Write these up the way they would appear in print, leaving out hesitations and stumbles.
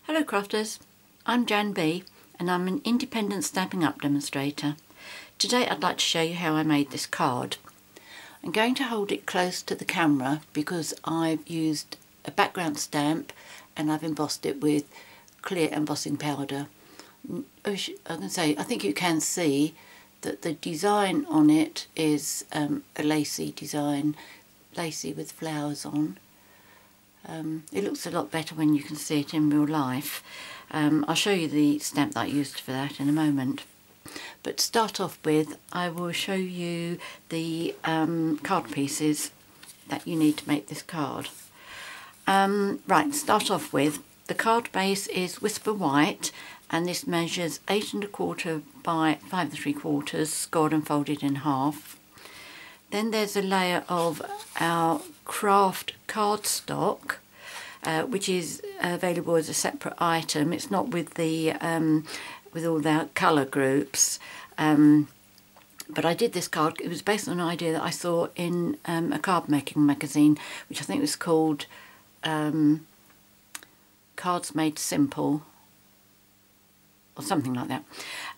Hello crafters, I'm JanB and I'm an independent Stampin' Up demonstrator. Today I'd like to show you how I made this card. I'm going to hold it close to the camera because I've used a background stamp and I've embossed it with clear embossing powder. I think you can see that the design on it is a lacy design, lacy with flowers on. It looks a lot better when you can see it in real life. I'll show you the stamp that I used for that in a moment. But to start off with, I will show you the card pieces that you need to make this card. Right, start off with, the card base is Whisper White, and this measures 8 1/4 by 5 3/4, scored and folded in half. Then there's a layer of our Kraft Cardstock, which is available as a separate item. It's not with the with all the colour groups, but I did this card. It was based on an idea that I saw in a card making magazine, which I think was called Cards Made Simple, or something like that.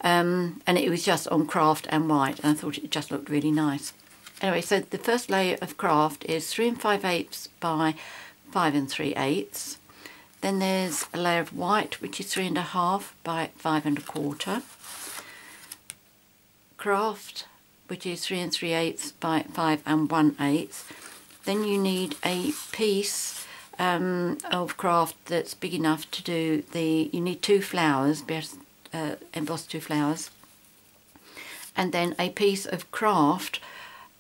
And it was just on Kraft and white, and I thought it just looked really nice. Anyway, so the first layer of Kraft is 3 5/8 by 5 3/8. Then there's a layer of white, which is 3 1/2 by 5 1/4. Kraft, which is 3 3/8 by 5 1/8. Then you need a piece of Kraft that's big enough to do you need 2 flowers, emboss 2 flowers. And then a piece of Kraft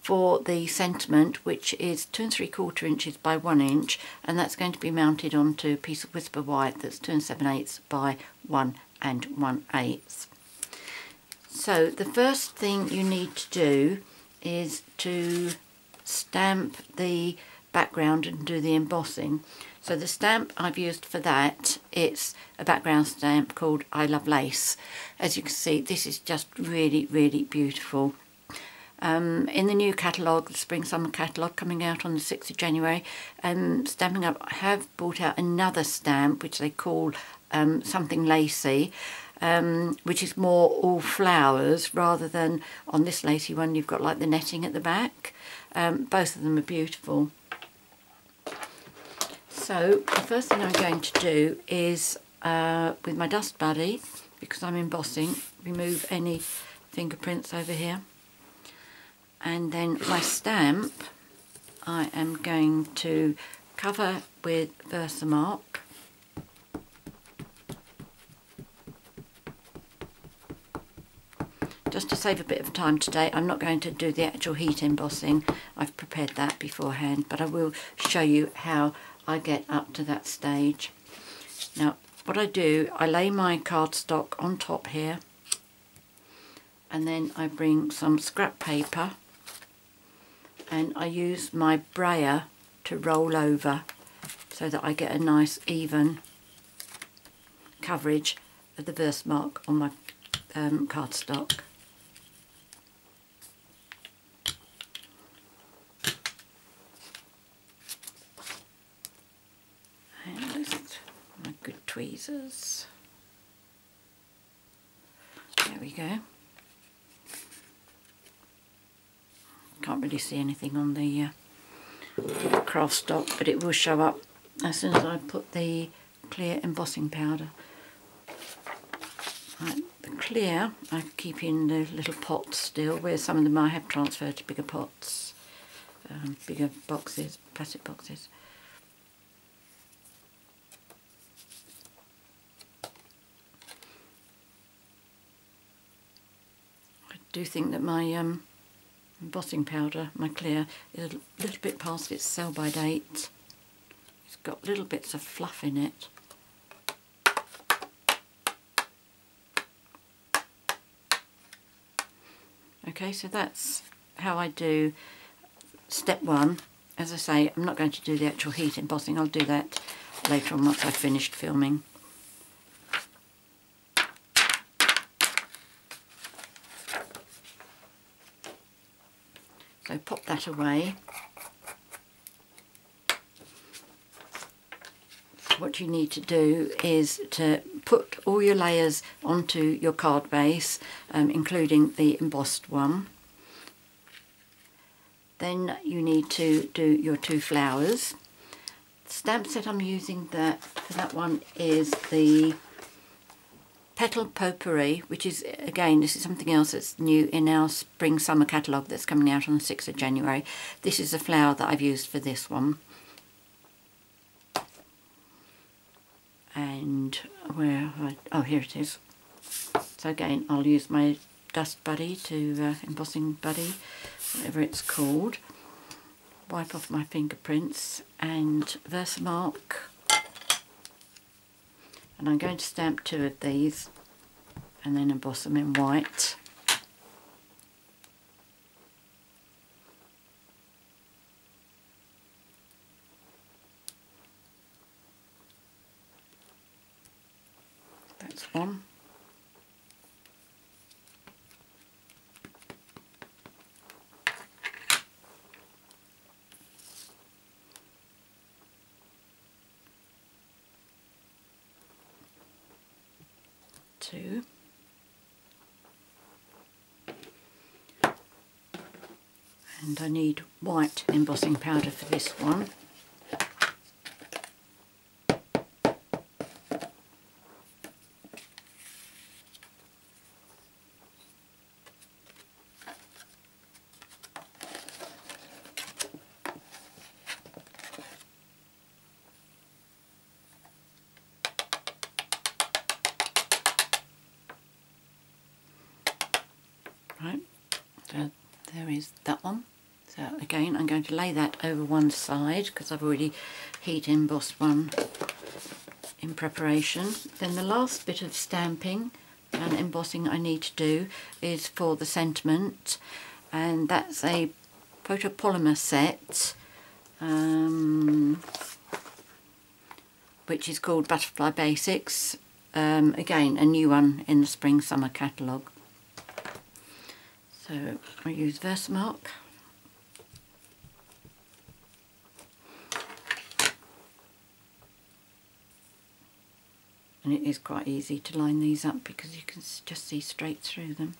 for the sentiment, which is 2 3/4 inches by 1 inch, and that's going to be mounted onto a piece of Whisper White that's 2 7/8 by 1 1/8. So the first thing you need to do is to stamp the background and do the embossing. So the stamp I've used for that, it's a background stamp called I Love Lace. As you can see, this is just really, really beautiful. In the new catalogue, the Spring Summer catalogue coming out on the 6th of January, Stampin' Up have brought out another stamp which they call something lacy, which is more all flowers rather than on this lacy one you've got like the netting at the back. Both of them are beautiful. So the first thing I'm going to do is, with my Dust Buddy, because I'm embossing, remove any fingerprints over here. And then my stamp I am going to cover with VersaMark. Just to save a bit of time today, I'm not going to do the actual heat embossing. I've prepared that beforehand, but I will show you how I get up to that stage. Now, what I do, I lay my cardstock on top here, and then I bring some scrap paper, and I use my brayer to roll over so that I get a nice even coverage of the VersaMark on my cardstock. And just my good tweezers. There we go. Can't really see anything on the Cardstock, but it will show up as soon as I put the clear embossing powder. Right, the clear I keep in the little pots still, where some of them I have transferred to bigger pots, bigger boxes, plastic boxes. I do think that my embossing powder, my clear, is a little bit past its sell-by date. It's got little bits of fluff in it. Okay, so that's how I do step 1. As I say, I'm not going to do the actual heat embossing. I'll do that later on once I've finished filming. So pop that away. what you need to do is to put all your layers onto your card base, including the embossed one. Then you need to do your 2 flowers. The stamp set I'm using for that one is the Petal Potpourri, which is, again, this is something else that's new in our spring summer catalogue that's coming out on the 6th of January. This is the flower that I've used for this one. And where have I, oh, here it is. So again, I'll use my Dust Buddy Embossing Buddy, whatever it's called. Wipe off my fingerprints and VersaMark. And I'm going to stamp 2 of these and then emboss them in white. That's one. Two. And I need white embossing powder for this one. Right, so there is that one. So again, I'm going to lay that over one side because I've already heat embossed one in preparation. Then the last bit of stamping and embossing I need to do is for the sentiment, and that's a photopolymer set which is called Butterfly Basics. Again, a new one in the spring summer catalogue. So I use VersaMark. And it is quite easy to line these up because you can just see straight through them.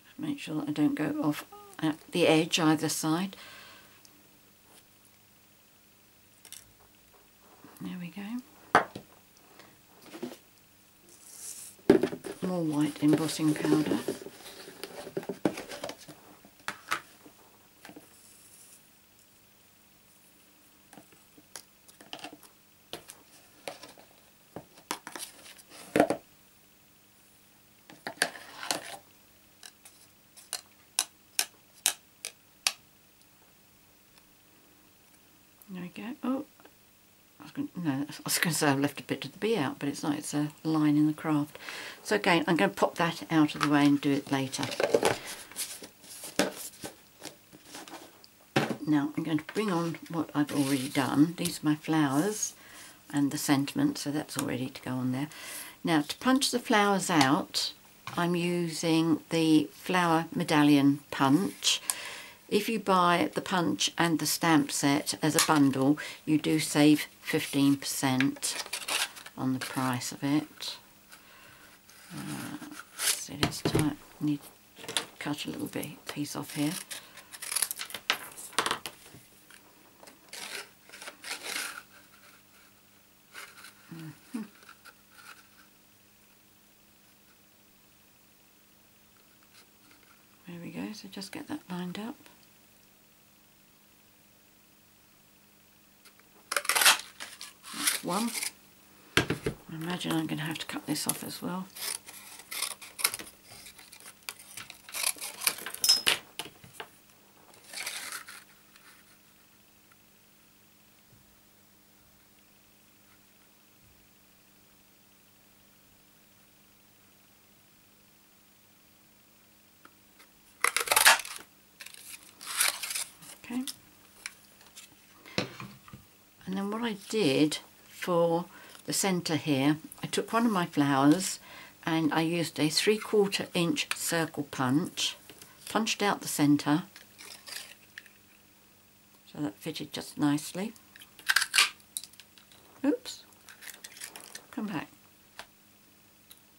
Just make sure that I don't go off at the edge either side. There we go. More white embossing powder. There we go. Oh, I was going to say I've left a bit of the bee out, but it's not, it's a line in the craft. So again, I'm going to pop that out of the way and do it later. Now I'm going to bring on what I've already done. These are my flowers and the sentiment, so that's all ready to go on there. Now to punch the flowers out, I'm using the flower medallion punch. If you buy the punch and the stamp set as a bundle, you do save 15% on the price of it. See, it's tight. I need to cut a little piece off here. There we go, so just get that lined up. That's one. I imagine I'm going to have to cut this off as well. Okay. And then what I did for the centre here, I took one of my flowers and I used a 3/4 inch circle punch, punched out the centre, So that fitted just nicely. Oops, come back.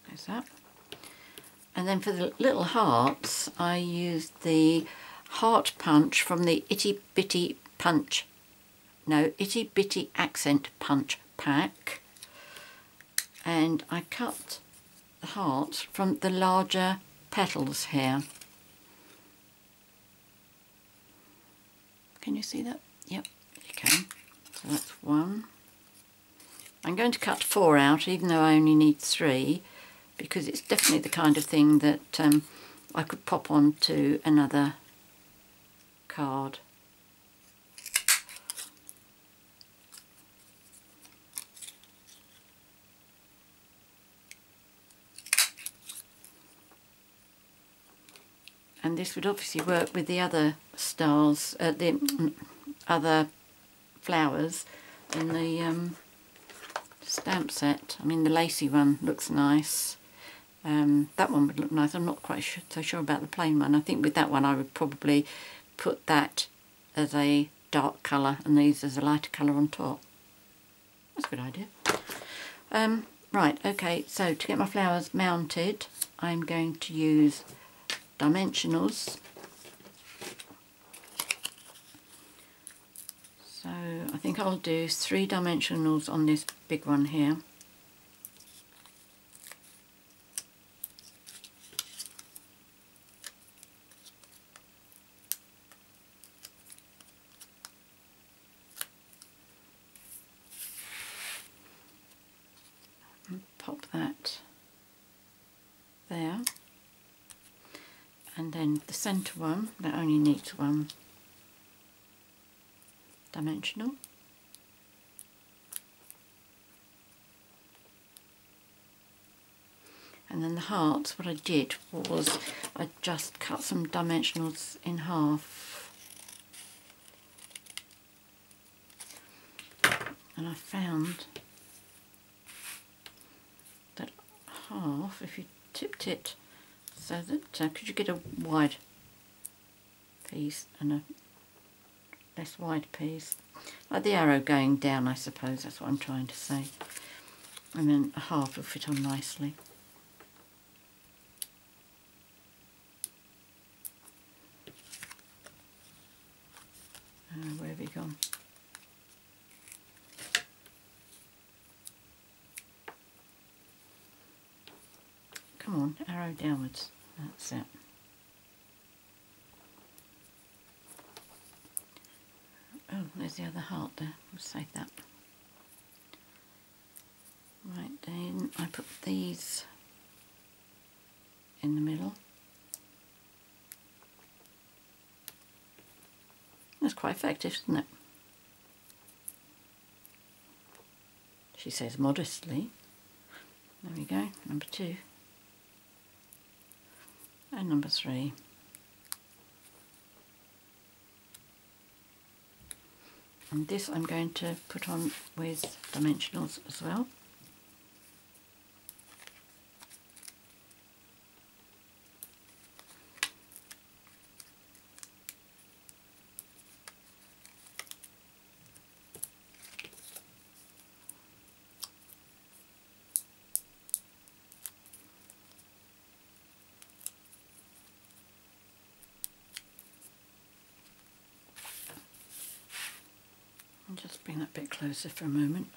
There's that. And then for the little hearts, I used the heart punch from the Itty Bitty Accent Punch pack. And I cut the hearts from the larger petals here. Can you see that? Yep, you can. So that's one. I'm going to cut 4 out, even though I only need 3, because it's definitely the kind of thing that I could pop onto another card. And this would obviously work with the other stars, the other flowers in the stamp set. I mean, the lacy one looks nice. That one would look nice. I'm not quite so sure about the plain one. I think with that one I would probably put that as a dark colour and these as a lighter colour on top. That's a good idea. Right, okay, so to get my flowers mounted, I'm going to use dimensionals. So I think I'll do 3 dimensionals on this big one here. And pop that there. And then the centre one, that only needs 1 dimensional. And then the hearts, what I did was I just cut some dimensionals in half. And I found that half, if you tipped it so that, could you get a wide piece and a less wide piece? Like the arrow going down, I suppose, that's what I'm trying to say. And then a half will fit on nicely. Where have you gone? Come on, arrow downwards. That's it. Oh, there's the other heart there. We'll save that. Right, then I put these in the middle. That's quite effective, isn't it? She says modestly. There we go, number 2. And number 3. And this I'm going to put on with dimensionals as well. Just bring that bit closer for a moment.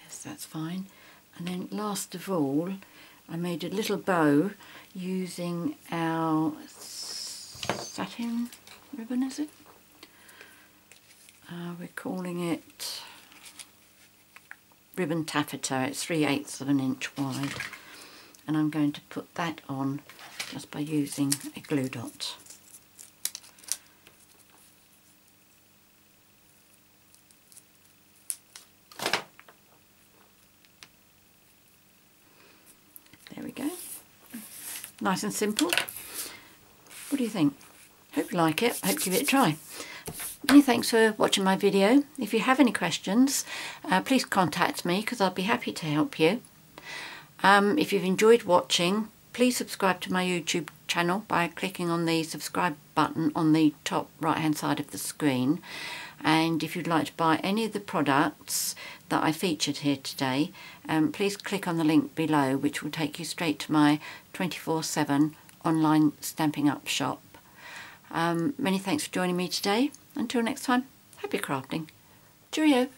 Yes, that's fine. And then last of all, I made a little bow using our satin ribbon, is it? We're calling it ribbon taffeta. It's 3/8 of an inch wide. And I'm going to put that on just by using a glue dot. There we go. Nice and simple. What do you think? Hope you like it. Hope you give it a try. Many thanks for watching my video. If you have any questions, please contact me because I'll be happy to help you. If you've enjoyed watching, Please subscribe to my YouTube channel by clicking on the subscribe button on the top right hand side of the screen. And if you'd like to buy any of the products that I featured here today, please click on the link below, which will take you straight to my 24/7 online Stampin' Up shop. Many thanks for joining me today. Until next time, happy crafting. Cheerio.